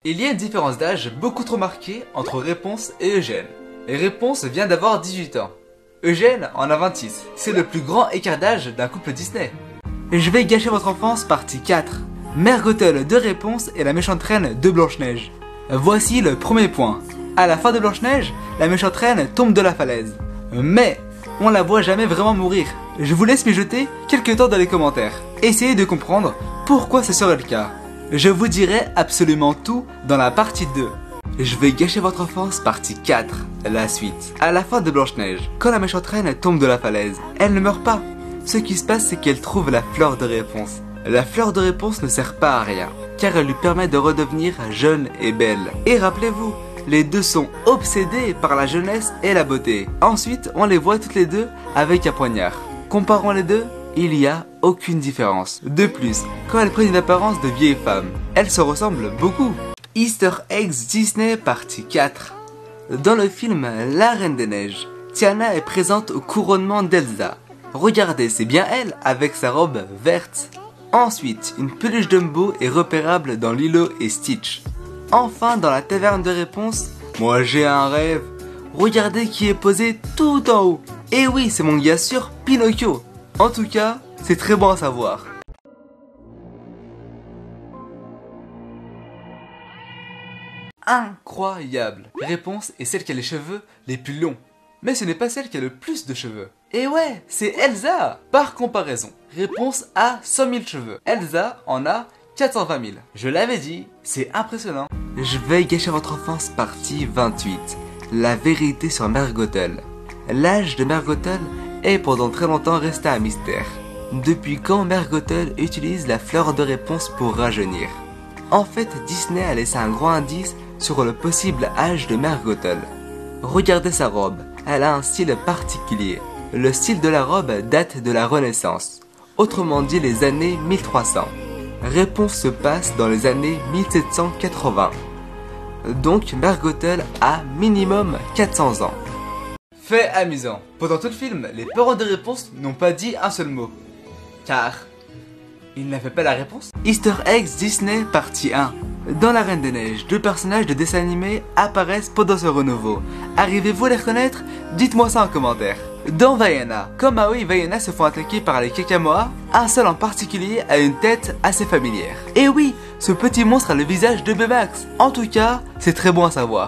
Il y a une différence d'âge beaucoup trop marquée entre Réponse et Eugène. Et Réponse vient d'avoir 18 ans. Eugène en a 26. C'est le plus grand écart d'âge d'un couple Disney. Je vais gâcher votre enfance, partie 4. Mère Gothel de Réponse et la méchante reine de Blanche-Neige. Voici le premier point. À la fin de Blanche-Neige, la méchante reine tombe de la falaise. Mais on la voit jamais vraiment mourir. Je vous laisse mijoter quelques temps dans les commentaires. Essayez de comprendre pourquoi ce serait le cas. Je vous dirai absolument tout dans la partie 2. Je vais gâcher votre enfance, partie 4. La suite. À la fin de Blanche-Neige, quand la méchante reine tombe de la falaise, elle ne meurt pas. Ce qui se passe, c'est qu'elle trouve la fleur de Réponse. La fleur de Réponse ne sert pas à rien, car elle lui permet de redevenir jeune et belle. Et rappelez-vous, les deux sont obsédés par la jeunesse et la beauté. Ensuite, on les voit toutes les deux avec un poignard. Comparons les deux, il n'y a aucune différence. De plus, quand elles prennent une apparence de vieille femme, elles se ressemblent beaucoup. Easter Eggs Disney partie 4. Dans le film La Reine des Neiges, Tiana est présente au couronnement d'Elsa. Regardez, c'est bien elle avec sa robe verte. Ensuite, une peluche Dumbo est repérable dans Lilo et Stitch. Enfin, dans la taverne de Réponse, moi j'ai un rêve. Regardez qui est posé tout en haut. Et oui, c'est mon gars sûr, Pinocchio. En tout cas, c'est très bon à savoir. Incroyable. Réponse est celle qui a les cheveux les plus longs. Mais ce n'est pas celle qui a le plus de cheveux. Et ouais, c'est Elsa. Par comparaison, Réponse a 100 000 cheveux. Elsa en a 420 000. Je l'avais dit, c'est impressionnant. Je vais gâcher votre enfance, partie 28. La vérité sur Mère Gothel. L'âge de Mère Gothel est pendant très longtemps resté un mystère. Depuis quand Mère Gothel utilise la fleur de Réponse pour rajeunir? En fait, Disney a laissé un gros indice sur le possible âge de Mère Gothel. Regardez sa robe, elle a un style particulier. Le style de la robe date de la Renaissance, autrement dit les années 1300. Réponse se passe dans les années 1780. Donc Mère Gothel a minimum 400 ans. Fait amusant, pendant tout le film, les parents de Réponse n'ont pas dit un seul mot. Car ils n'avaient pas la réponse. Easter Eggs Disney partie 1. Dans La Reine des Neiges, deux personnages de dessins animés apparaissent pendant ce renouveau. Arrivez-vous à les reconnaître? Dites-moi ça en commentaire. Dans Vaiana, comme Maui et Vaiana se font attaquer par les Kekamoa, un seul en particulier a une tête assez familière. Et oui, ce petit monstre a le visage de Baymax. En tout cas, c'est très bon à savoir.